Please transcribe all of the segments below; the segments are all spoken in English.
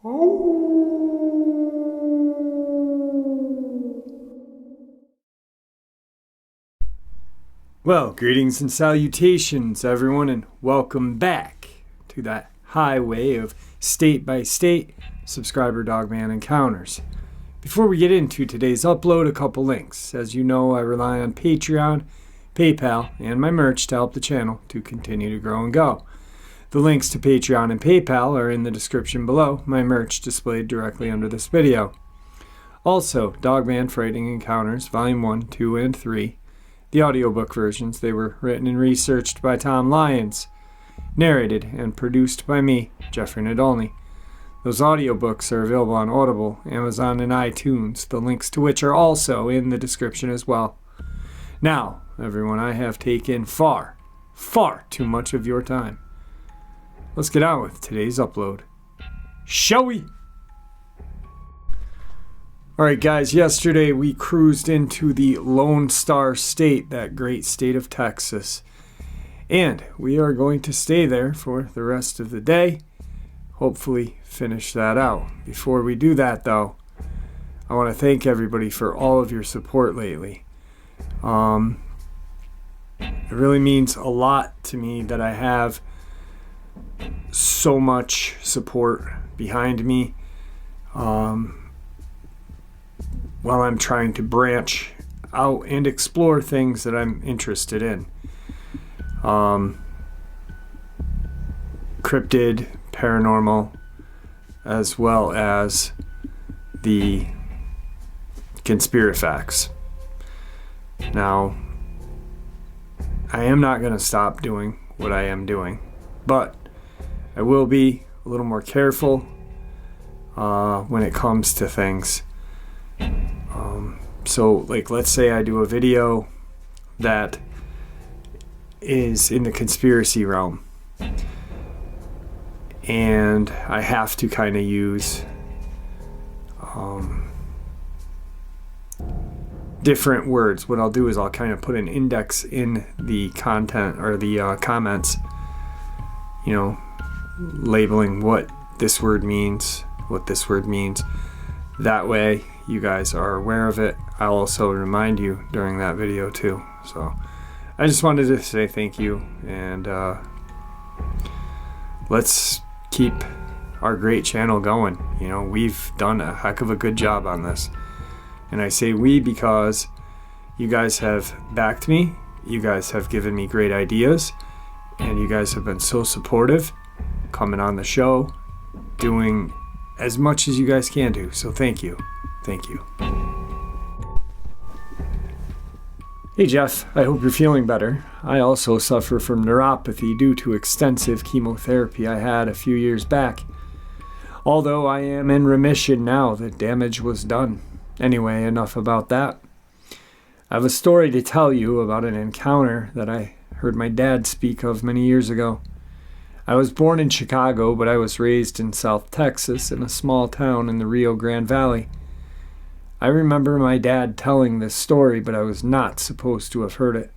Well, greetings and salutations, everyone, and welcome back to that highway of state-by-state subscriber Dogman encounters. Before we get into today's upload, a couple links. As you know, I rely on Patreon, PayPal, and my merch to help the channel to continue to grow and go. The links to Patreon and PayPal are in the description below, my merch displayed directly under this video. Also, Dogman Frightening Encounters, Volume 1, 2, and 3. The audiobook versions, they were written and researched by Tom Lyons, narrated and produced by me, Jeffrey Nadolny. Those audiobooks are available on Audible, Amazon, and iTunes, the links to which are also in the description as well. Now, everyone, I have taken far too much of your time. Let's get on with today's upload. Shall we? Alright guys, yesterday we cruised into the Lone Star State, that great state of Texas. And we are going to stay there for the rest of the day. Hopefully finish that out. Before we do that though, I want to thank everybody for all of your support lately. It really means a lot to me that I have so much support behind me. While I'm trying to branch out and explore things that I'm interested in. Cryptid, paranormal, as well as the conspirifacts. Now, I am not going to stop doing what I am doing, but I will be a little more careful when it comes to things. So, like, let's say I do a video that is in the conspiracy realm, and I have to kind of use different words. What I'll do is I'll kind of put an index in the content or the comments, you know, labeling what this word means, what this word means. That way you guys are aware of it. I'll also remind you during that video too. So I just wanted to say thank you, and let's keep our great channel going. You know, we've done a heck of a good job on this, and I say we because you guys have backed me, you guys have given me great ideas, and you guys have been so supportive, coming on the show, doing as much as you guys can do. So thank you. Thank you. Hey Jeff, I hope you're feeling better. I also suffer from neuropathy due to extensive chemotherapy I had a few years back. Although I am in remission now, the damage was done. Anyway, enough about that. I have a story to tell you about an encounter that I heard my dad speak of many years ago. I was born in Chicago, but I was raised in South Texas in a small town in the Rio Grande Valley. I remember my dad telling this story, but I was not supposed to have heard it.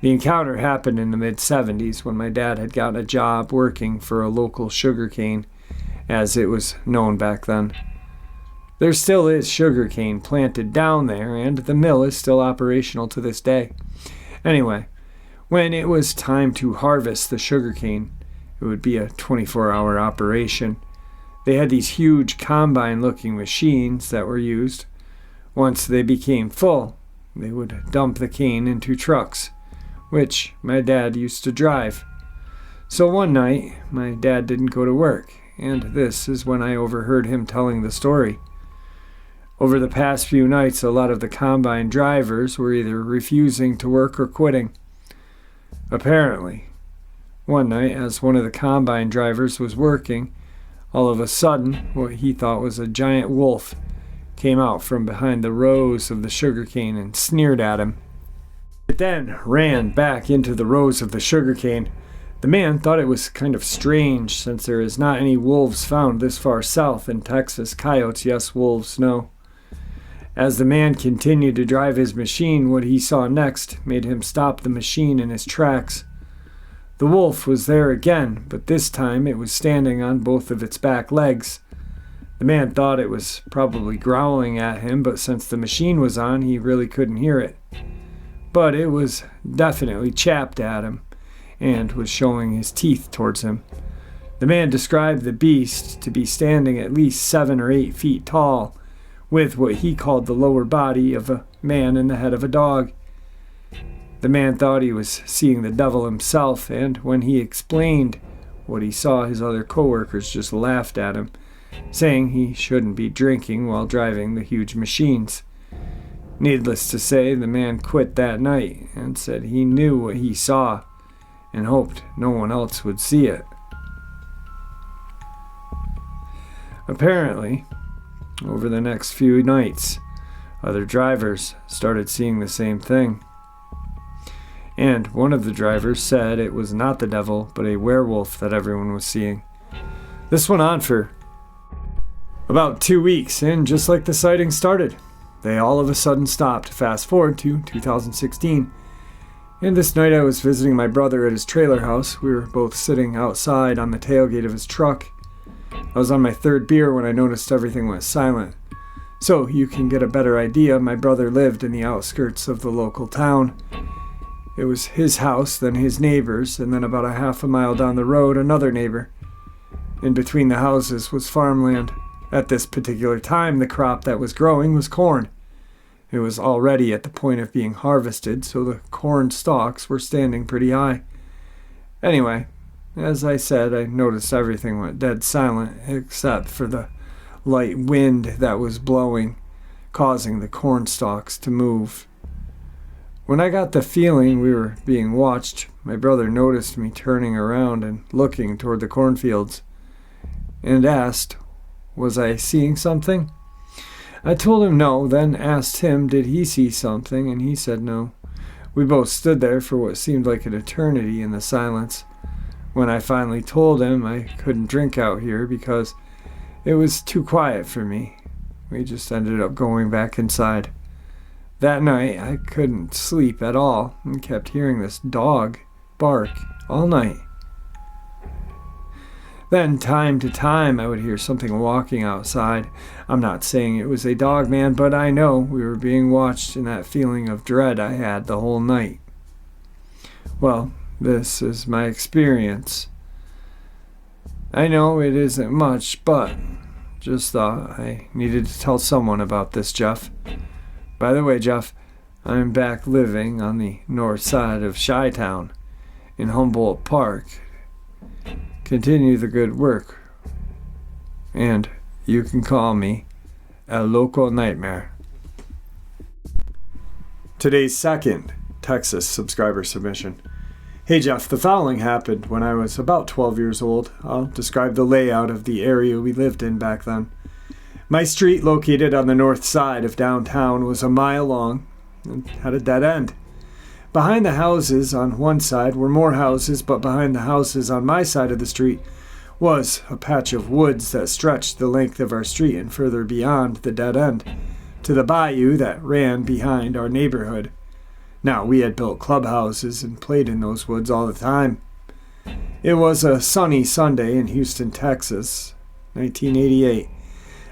The encounter happened in the mid-70s when my dad had gotten a job working for a local sugarcane, as it was known back then. There still is sugarcane planted down there, and the mill is still operational to this day. Anyway, when it was time to harvest the sugarcane, it would be a 24-hour operation. They had these huge combine-looking machines that were used. Once they became full, they would dump the cane into trucks, which my dad used to drive. So one night, my dad didn't go to work, and this is when I overheard him telling the story. Over the past few nights, a lot of the combine drivers were either refusing to work or quitting. Apparently, one night, as one of the combine drivers was working, all of a sudden, what he thought was a giant wolf came out from behind the rows of the sugarcane and sneered at him. It then ran back into the rows of the sugarcane. The man thought it was kind of strange, since there is not any wolves found this far south in Texas. Coyotes, yes, wolves, no. As the man continued to drive his machine, what he saw next made him stop the machine in his tracks. The wolf was there again, but this time it was standing on both of its back legs. The man thought it was probably growling at him, but since the machine was on, he really couldn't hear it. But it was definitely chapped at him and was showing his teeth towards him. The man described the beast to be standing at least 7 or 8 feet tall, with what he called the lower body of a man and the head of a dog. The man thought he was seeing the devil himself, and when he explained what he saw, his other coworkers just laughed at him, saying he shouldn't be drinking while driving the huge machines. Needless to say, the man quit that night and said he knew what he saw and hoped no one else would see it. Apparently, over the next few nights, other drivers started seeing the same thing. And one of the drivers said it was not the devil, but a werewolf that everyone was seeing. This went on for about 2 weeks, and just like the sighting started, they all of a sudden stopped. Fast forward to 2016. And this night I was visiting my brother at his trailer house. We were both sitting outside on the tailgate of his truck. I was on my 3rd beer when I noticed everything went silent. So you can get a better idea, my brother lived in the outskirts of the local town. It was his house, then his neighbor's, and then about a half a mile down the road, another neighbor. In between the houses was farmland. At this particular time, the crop that was growing was corn. It was already at the point of being harvested, so the corn stalks were standing pretty high. Anyway, as I said, I noticed everything went dead silent, except for the light wind that was blowing, causing the corn stalks to move. When I got the feeling we were being watched, my brother noticed me turning around and looking toward the cornfields, and asked, was I seeing something? I told him no, then asked him did he see something, and he said no. We both stood there for what seemed like an eternity in the silence. When I finally told him I couldn't drink out here because it was too quiet for me, we just ended up going back inside. That night, I couldn't sleep at all and kept hearing this dog bark all night. Then, time to time, I would hear something walking outside. I'm not saying it was a Dogman, but I know we were being watched, and that feeling of dread I had the whole night. Well, this is my experience. I know it isn't much, but just thought I needed to tell someone about this, Jeff. By the way, Jeff, I'm back living on the north side of Chi-Town in Humboldt Park. Continue the good work, and you can call me a local nightmare. Today's second Texas subscriber submission. Hey Jeff, the following happened when I was about 12 years old. I'll describe the layout of the area we lived in back then. My street, located on the north side of downtown, was a mile long and had a dead end. Behind the houses on one side were more houses, but behind the houses on my side of the street was a patch of woods that stretched the length of our street and further beyond the dead end to the bayou that ran behind our neighborhood. Now, we had built clubhouses and played in those woods all the time. It was a sunny Sunday in Houston, Texas, 1988.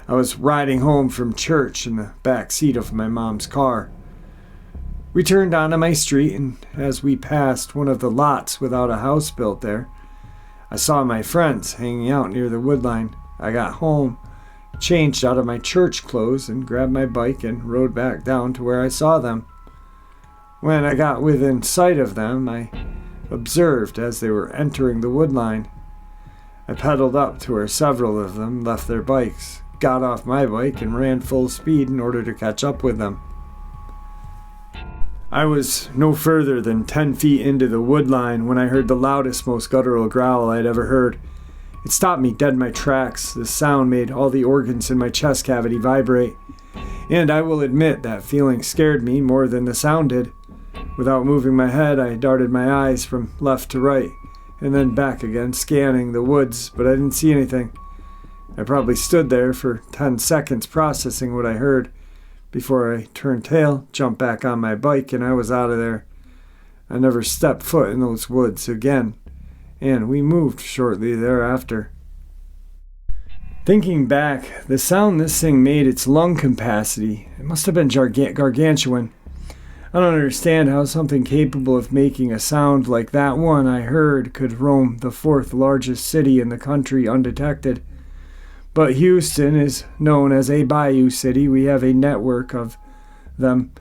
I was riding home from church in the back seat of my mom's car. We turned onto my street, and as we passed one of the lots without a house built there, I saw my friends hanging out near the woodline. I got home, changed out of my church clothes, and grabbed my bike and rode back down to where I saw them. When I got within sight of them, I observed as they were entering the woodline. I pedaled up to where several of them left their bikes, got off my bike, and ran full speed in order to catch up with them. I was no further than 10 feet into the woodline when I heard the loudest, most guttural growl I'd ever heard. It stopped me dead in my tracks. The sound made all the organs in my chest cavity vibrate. And I will admit that feeling scared me more than the sound did. Without moving my head, I darted my eyes from left to right, and then back again, scanning the woods, but I didn't see anything. I probably stood there for 10 seconds processing what I heard, before I turned tail, jumped back on my bike, and I was out of there. I never stepped foot in those woods again, and we moved shortly thereafter. Thinking back, the sound this thing made its lung capacity, it must have been gargantuan. I don't understand how something capable of making a sound like that one I heard could roam the fourth largest city in the country undetected. But Houston is known as a Bayou city. We have a network of them,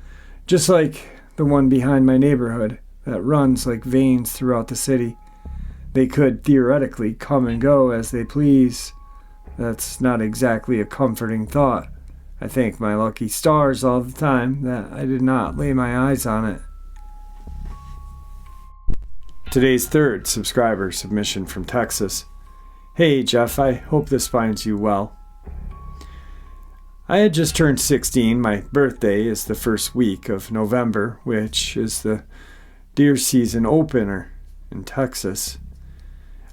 just like the one behind my neighborhood, that runs like veins throughout the city. They could theoretically come and go as they please. That's not exactly a comforting thought. I thank my lucky stars all the time that I did not lay my eyes on it. Today's third subscriber submission from Texas. Hey Jeff, I hope this finds you well. I had just turned 16. My birthday is the first week of November, which is the deer season opener in Texas.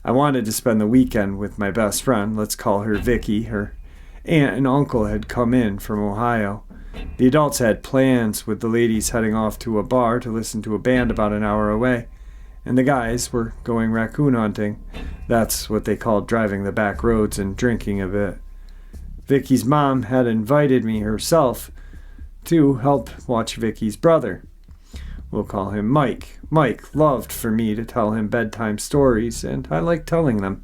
I wanted to spend the weekend with my best friend, let's call her Vicky. Her aunt and uncle had come in from Ohio. The adults had plans, with the ladies heading off to a bar to listen to a band about an hour away, and the guys were going raccoon hunting. That's what they called driving the back roads and drinking a bit. Vicky's mom had invited me herself to help watch Vicky's brother. We'll call him Mike. Mike loved for me to tell him bedtime stories, and I liked telling them.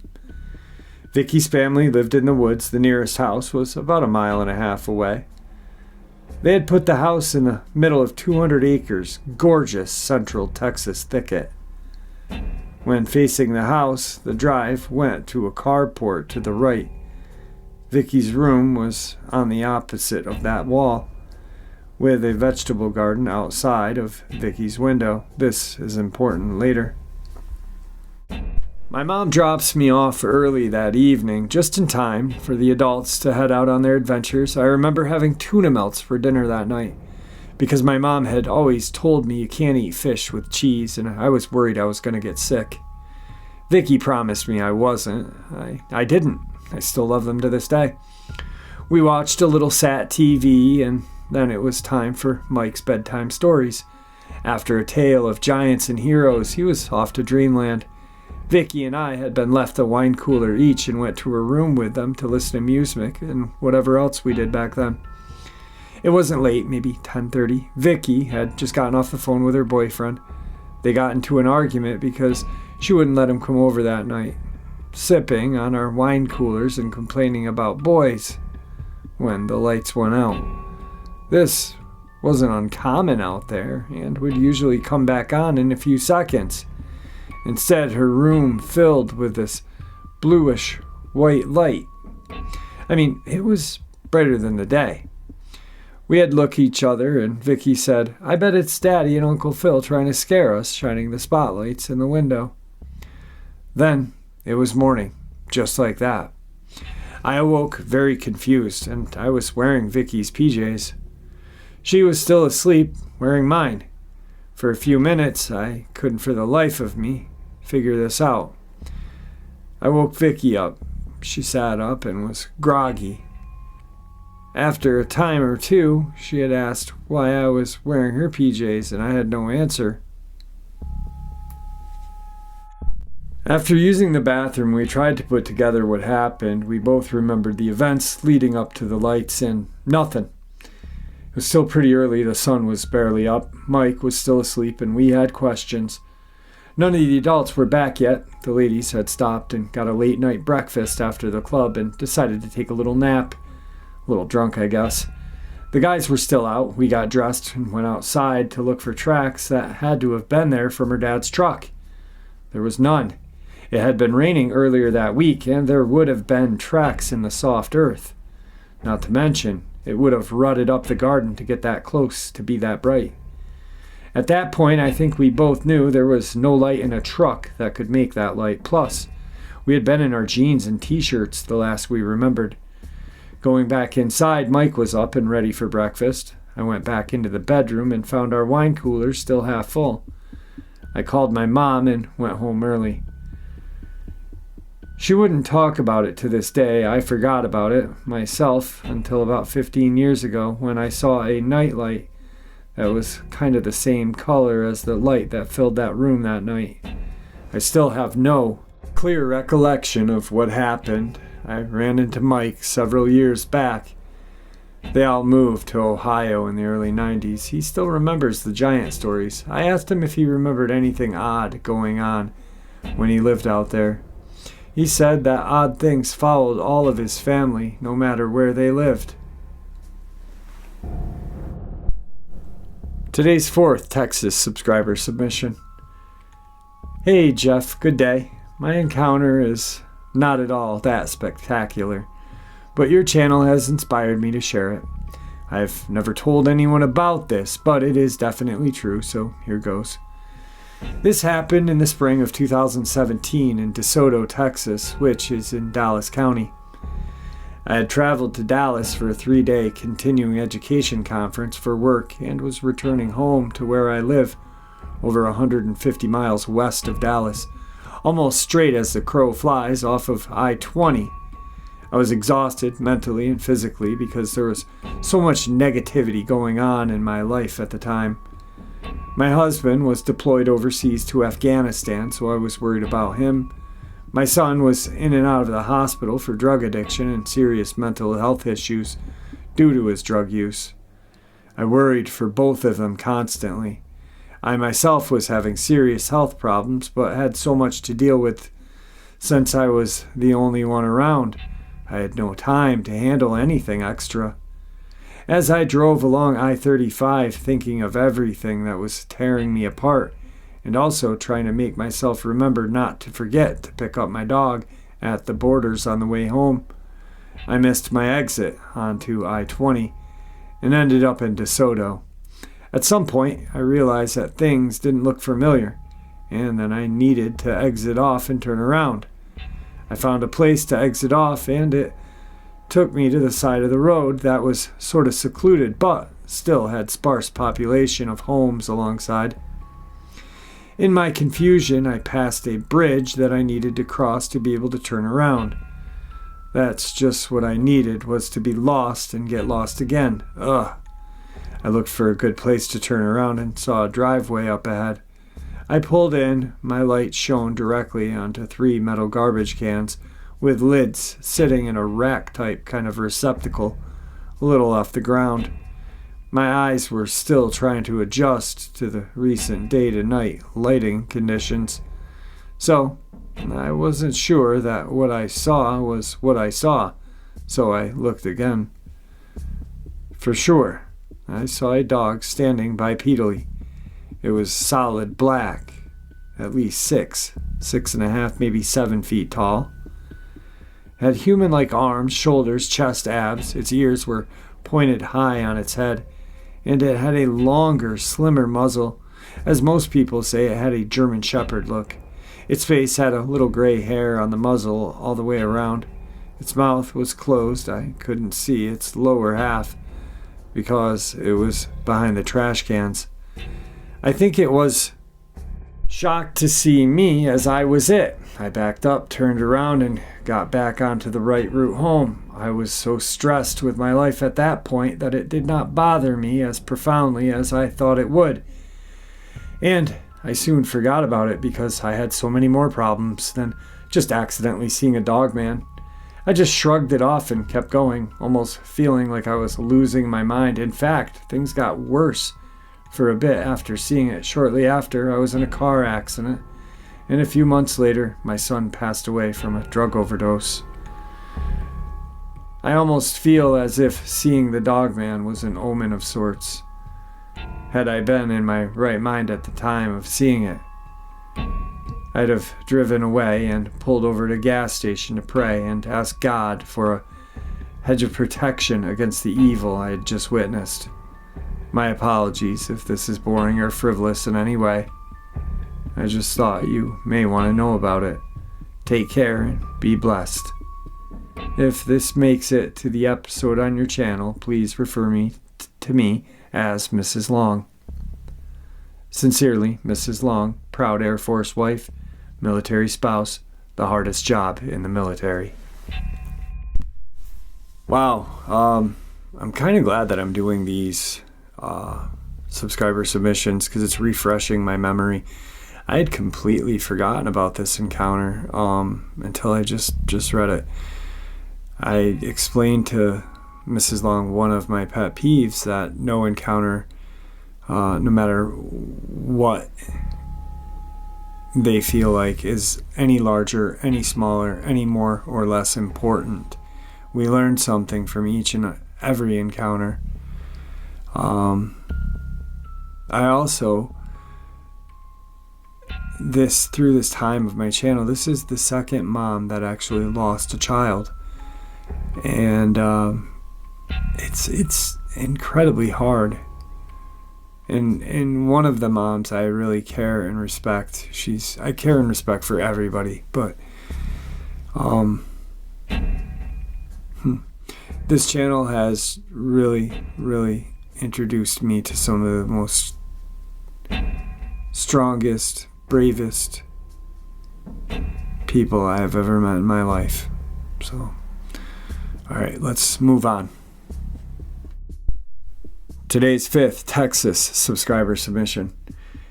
Vicky's family lived in the woods. The nearest house was about 1.5 miles away. They had put the house in the middle of 200 acres, gorgeous central Texas thicket. When facing the house, the drive went to a carport to the right. Vicky's room was on the opposite of that wall, with a vegetable garden outside of Vicky's window. This is important later. My mom drops me off early that evening, just in time for the adults to head out on their adventures. I remember having tuna melts for dinner that night, because my mom had always told me you can't eat fish with cheese, and I was worried I was going to get sick. Vicky promised me I wasn't. I didn't. I still love them to this day. We watched a little sat TV, and then it was time for Mike's bedtime stories. After a tale of giants and heroes, he was off to dreamland. Vicky and I had been left a wine cooler each and went to her room with them to listen to music and whatever else we did back then. It wasn't late, maybe 10:30. Vicky had just gotten off the phone with her boyfriend. They got into an argument because she wouldn't let him come over that night, sipping on our wine coolers and complaining about boys when the lights went out. This wasn't uncommon out there and would usually come back on in a few seconds. Instead, her room filled with this bluish white light. I mean, it was brighter than the day. We had looked at each other, and Vicky said, "I bet it's Daddy and Uncle Phil trying to scare us, shining the spotlights in the window." Then it was morning, just like that. I awoke very confused, and I was wearing Vicky's PJs. She was still asleep, wearing mine. For a few minutes, I couldn't for the life of me figure this out. I woke Vicky up. She sat up and was groggy. After a time or two, she had asked why I was wearing her PJs, and I had no answer. After using the bathroom, we tried to put together what happened. We both remembered the events leading up to the lights, and nothing. It was still pretty early. The sun was barely up. Mike was still asleep, and we had questions. None of the adults were back yet. The ladies had stopped and got a late-night breakfast after the club and decided to take a little nap. A little drunk, I guess. The guys were still out. We got dressed and went outside to look for tracks that had to have been there from her dad's truck. There was none. It had been raining earlier that week, and there would have been tracks in the soft earth. Not to mention, it would have rutted up the garden to get that close to be that bright. At that point, I think we both knew there was no light in a truck that could make that light. Plus, we had been in our jeans and t-shirts the last we remembered. Going back inside, Mike was up and ready for breakfast. I went back into the bedroom and found our wine coolers still half full. I called my mom and went home early. She wouldn't talk about it to this day. I forgot about it myself until about 15 years ago when I saw a nightlight that was kind of the same color as the light that filled that room that night. I still have no clear recollection of what happened. I ran into Mike several years back. They all moved to Ohio in the early 90s. He still remembers the giant stories. I asked him if he remembered anything odd going on when he lived out there. He said that odd things followed all of his family, no matter where they lived. Today's fourth Texas subscriber submission. Hey Jeff, good day. My encounter is not at all that spectacular, but your channel has inspired me to share it. I've never told anyone about this, but it is definitely true, so here goes. This happened in the spring of 2017 in DeSoto, Texas, which is in Dallas County. I had traveled to Dallas for a 3-day continuing education conference for work and was returning home to where I live, over 150 miles west of Dallas, almost straight as the crow flies off of I-20. I was exhausted mentally and physically because there was so much negativity going on in my life at the time. My husband was deployed overseas to Afghanistan, so I was worried about him. My son was in and out of the hospital for drug addiction and serious mental health issues due to his drug use. I worried for both of them constantly. I myself was having serious health problems, but had so much to deal with since I was the only one around. I had no time to handle anything extra. As I drove along I-35 thinking of everything that was tearing me apart, and also trying to make myself remember not to forget to pick up my dog at the Borders on the way home, I missed my exit onto I-20 and ended up in DeSoto. At some point, I realized that things didn't look familiar, and that I needed to exit off and turn around. I found a place to exit off, and it took me to the side of the road that was sort of secluded, but still had sparse population of homes alongside. In my confusion, I passed a bridge that I needed to cross to be able to turn around. That's just what I needed, was to be lost and get lost again. Ugh. I looked for a good place to turn around and saw a driveway up ahead. I pulled in. My light shone directly onto 3 metal garbage cans with lids sitting in a rack-type kind of receptacle, a little off the ground. My eyes were still trying to adjust to the recent day-to-night lighting conditions. So, I wasn't sure that what I saw was what I saw, so I looked again. For sure, I saw a dog standing bipedally. It was solid black, at least 6.5, maybe 7 feet tall. Had human-like arms, shoulders, chest, abs. Its ears were pointed high on its head, and it had a longer, slimmer muzzle. As most people say, it had a German Shepherd look. Its face had a little gray hair on the muzzle all the way around. Its mouth was closed. I couldn't see its lower half because it was behind the trash cans. I think it was shocked to see me as I was it. I backed up, turned around, and got back onto the right route home. I was so stressed with my life at that point that it did not bother me as profoundly as I thought it would. And I soon forgot about it because I had so many more problems than just accidentally seeing a Dogman. I just shrugged it off and kept going, almost feeling like I was losing my mind. In fact, things got worse for a bit after seeing it. Shortly after, I was in a car accident, and a few months later, my son passed away from a drug overdose. I almost feel as if seeing the Dogman was an omen of sorts. Had I been in my right mind at the time of seeing it, I'd have driven away and pulled over at a gas station to pray and ask God for a hedge of protection against the evil I had just witnessed. My apologies if this is boring or frivolous in any way. I just thought you may want to know about it. Take care and be blessed. If this makes it to the episode on your channel, please refer to me as Mrs. Long. Sincerely, Mrs. Long, proud Air Force wife, military spouse, the hardest job in the military. Wow, I'm kind of glad that I'm doing these subscriber submissions because it's refreshing my memory. I had completely forgotten about this encounter until I just read it. I explained to Mrs. Long one of my pet peeves, that no encounter, no matter what they feel like, is any larger, any smaller, any more or less important. We learn something from each and every encounter. I also, through this time of my channel, this is the second mom that actually lost a child, and it's incredibly hard. And one of the moms I really care and respect. I care and respect for everybody, but this channel has really, really introduced me to some of the most strongest, bravest people I have ever met in my life. So, alright, let's move on. Today's 5th Texas subscriber submission.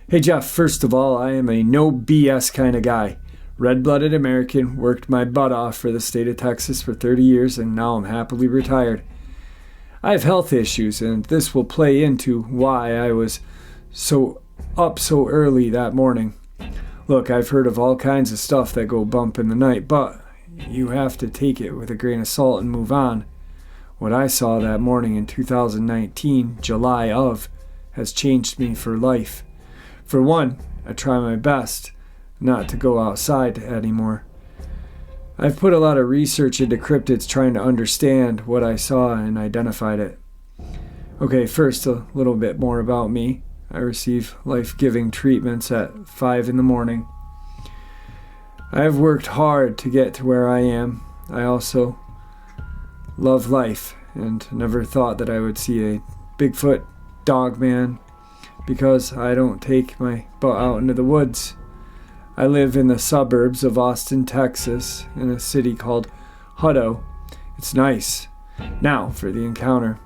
Hey Jeff, first of all, I am a no BS kind of guy. Red-blooded American, worked my butt off for the state of Texas for 30 years, and now I'm happily retired. I have health issues, and this will play into why I was up so early that morning. Look, I've heard of all kinds of stuff that go bump in the night, but you have to take it with a grain of salt and move on. What I saw that morning in 2019, July of, has changed me for life. For one, I try my best not to go outside anymore. I've put a lot of research into cryptids trying to understand what I saw and identified it. Okay, first a little bit more about me. I receive life-giving treatments at 5 in the morning. I have worked hard to get to where I am. I also love life and never thought that I would see a Bigfoot, Dogman, because I don't take my butt out into the woods. I live in the suburbs of Austin, Texas, in a city called Hutto. It's nice. Now for the encounter.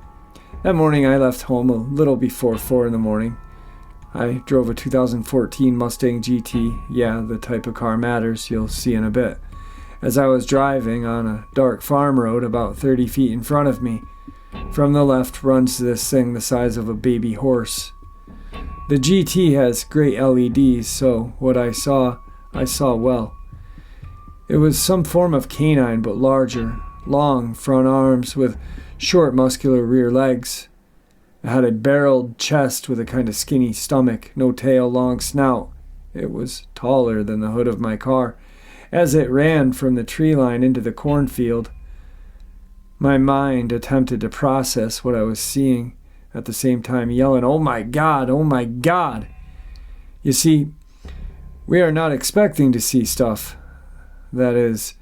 That morning I left home a little before 4 in the morning. I drove a 2014 Mustang GT. Yeah, the type of car matters, you'll see in a bit. As I was driving on a dark farm road about 30 feet in front of me, from the left runs this thing the size of a baby horse. The GT has great LEDs, so what I saw well. It was some form of canine, but larger, long front arms with short muscular rear legs. It had a barreled chest with a kind of skinny stomach, no tail, long snout. It was taller than the hood of my car. As it ran from the tree line into the cornfield, my mind attempted to process what I was seeing, at the same time yelling, "Oh my God, oh my God!" You see, we are not expecting to see stuff that is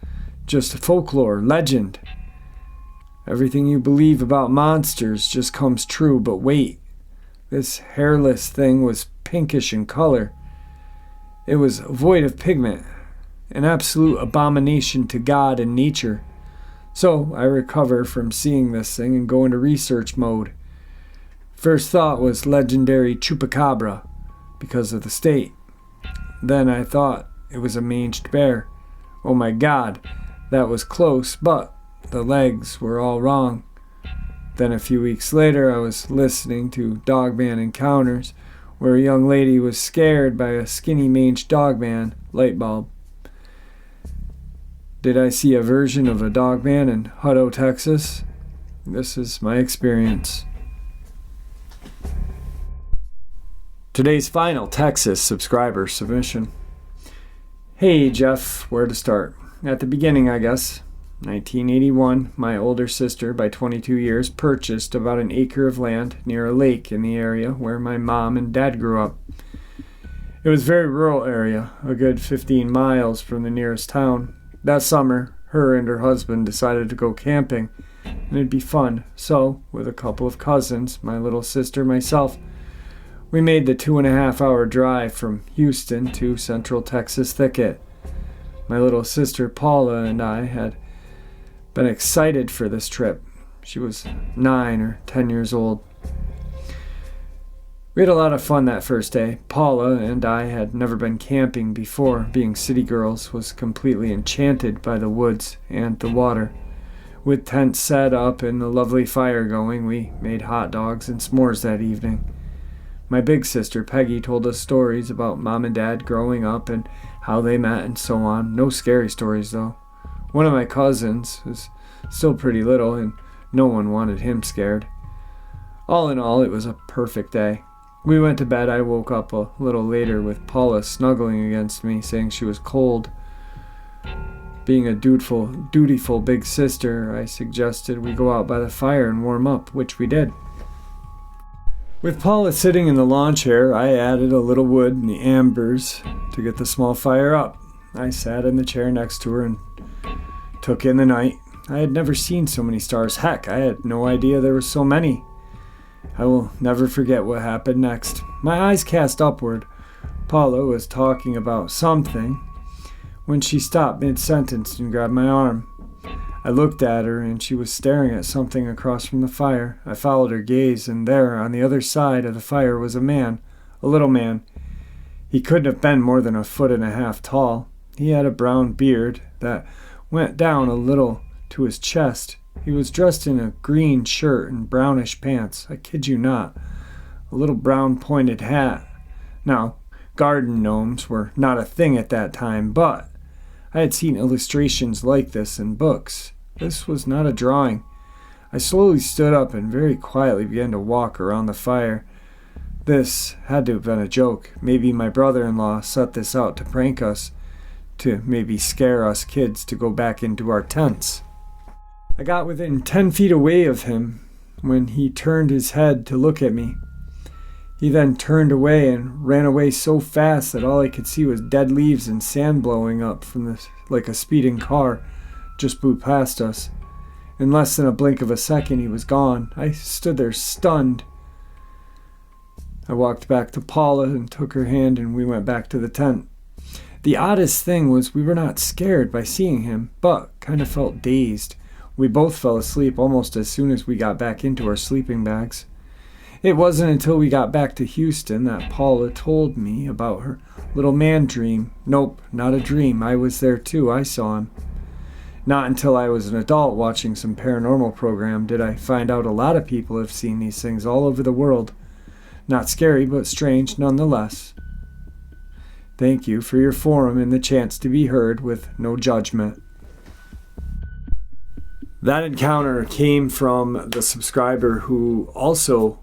just folklore, legend. Everything you believe about monsters just comes true, but wait. This hairless thing was pinkish in color. It was void of pigment, an absolute abomination to God and nature. So I recover from seeing this thing and go into research mode. First thought was legendary chupacabra, because of the state. Then I thought it was a manged bear. Oh my God, that was close, but the legs were all wrong. Then a few weeks later I was listening to Dogman Encounters, where a young lady was scared by a skinny manged dogman light bulb. Did I see a version of a dogman in Hutto, Texas? This is my experience. Today's final Texas subscriber submission. Hey Jeff, where to start? At the beginning, I guess. 1981, my older sister, by 22 years, purchased about an acre of land near a lake in the area where my mom and dad grew up. It was a very rural area, a good 15 miles from the nearest town. That summer, her and her husband decided to go camping, and it'd be fun. So, with a couple of cousins, my little sister, myself, we made the 2.5-hour drive from Houston to Central Texas Thicket. My little sister Paula and I had been excited for this trip. She was 9 or 10 years old. We had a lot of fun that first day. Paula and I had never been camping before. Being city girls, was completely enchanted by the woods and the water. With tents set up and a lovely fire going, we made hot dogs and s'mores that evening. My big sister, Peggy, told us stories about Mom and Dad growing up and how they met and so on. No scary stories, though. One of my cousins was still pretty little, and no one wanted him scared. All in all, it was a perfect day. We went to bed. I woke up a little later with Paula snuggling against me, saying she was cold. Being a dutiful big sister, I suggested we go out by the fire and warm up, which we did. With Paula sitting in the lawn chair, I added a little wood and the embers to get the small fire up. I sat in the chair next to her and took in the night. I had never seen so many stars. Heck, I had no idea there were so many. I will never forget what happened next. My eyes cast upward. Paula was talking about something when she stopped mid-sentence and grabbed my arm. I looked at her, and she was staring at something across from the fire. I followed her gaze, and there, on the other side of the fire, was a man, a little man. He couldn't have been more than 1.5 feet tall. He had a brown beard that went down a little to his chest. He was dressed in a green shirt and brownish pants. I kid you not. A little brown pointed hat. Now, garden gnomes were not a thing at that time, but I had seen illustrations like this in books. This was not a drawing. I slowly stood up and very quietly began to walk around the fire. This had to have been a joke. Maybe my brother-in-law set this out to prank us, to maybe scare us kids to go back into our tents. I got within 10 feet away of him when he turned his head to look at me. He then turned away and ran away so fast that all I could see was dead leaves and sand blowing up from this, like a speeding car, just blew past us. In less than a blink of a second, he was gone. I stood there stunned. I walked back to Paula and took her hand, and we went back to the tent. The oddest thing was we were not scared by seeing him, but kind of felt dazed. We both fell asleep almost as soon as we got back into our sleeping bags. It wasn't until we got back to Houston that Paula told me about her little man dream. Nope, not a dream. I was there too. I saw him. Not until I was an adult watching some paranormal program did I find out a lot of people have seen these things all over the world. Not scary, but strange nonetheless. Thank you for your forum and the chance to be heard with no judgment. That encounter came from the subscriber who also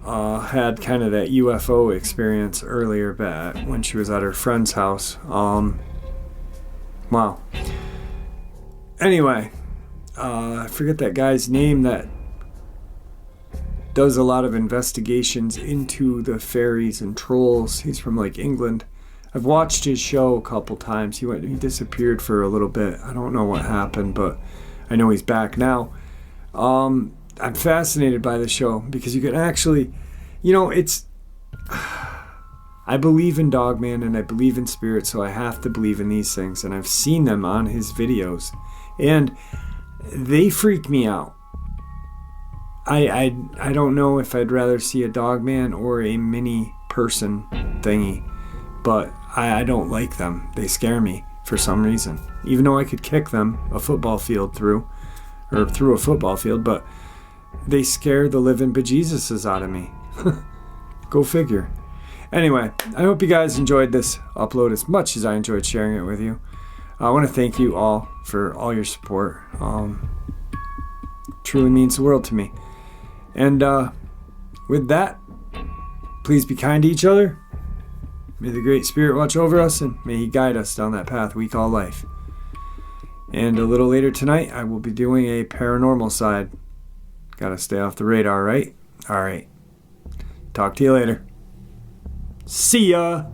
had kind of that UFO experience earlier back when she was at her friend's house. Wow. Anyway, I forget that guy's name that does a lot of investigations into the fairies and trolls. He's from like England. I've watched his show a couple times. He disappeared for a little bit. I don't know what happened, but I know he's back now. I'm fascinated by the show because you can actually, I believe in Dogman and I believe in spirit, so I have to believe in these things. And I've seen them on his videos, and they freak me out. I don't know if I'd rather see a Dogman or a mini person thingy, but I don't like them. They scare me for some reason. Even though I could kick them a football field through a football field, but they scare the living bejesuses out of me. Go figure. Anyway, I hope you guys enjoyed this upload as much as I enjoyed sharing it with you. I want to thank you all for all your support. Truly means the world to me. And with that, please be kind to each other. May the Great Spirit watch over us, and may He guide us down that path we call life. And a little later tonight, I will be doing a paranormal side. Gotta stay off the radar, right? Alright. Talk to you later. See ya!